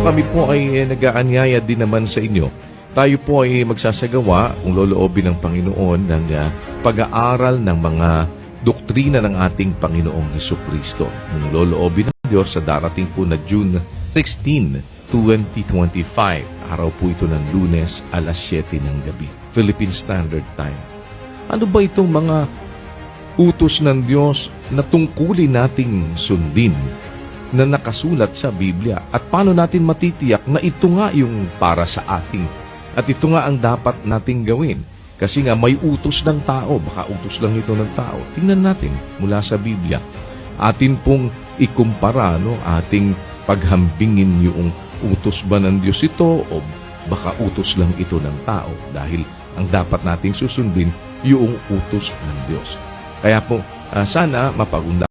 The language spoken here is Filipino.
Kami po ay nag-aanyaya din naman sa inyo. Tayo po ay magsasagawa, kung loloobin ng Panginoon, ng pag-aaral ng mga doktrina ng ating Panginoong Jesucristo. Kung loloobin ng Diyos sa darating po na June 16, 2025. Araw po ito ng Lunes, alas 7 ng gabi. Philippine Standard Time. Ano ba itong mga utos ng Diyos na tungkulin nating sundin na nakasulat sa Biblia? At paano natin matitiyak na ito nga yung para sa ating at ito nga ang dapat nating gawin? Kasi nga may utos ng tao, baka utos lang ito ng tao. Tingnan natin mula sa Biblia. Atin pong ikumpara, ating paghambingin yung utos ba ng Diyos ito o baka utos lang ito ng tao, dahil ang dapat nating susundin yung utos ng Diyos. Kaya po, sana mapagunda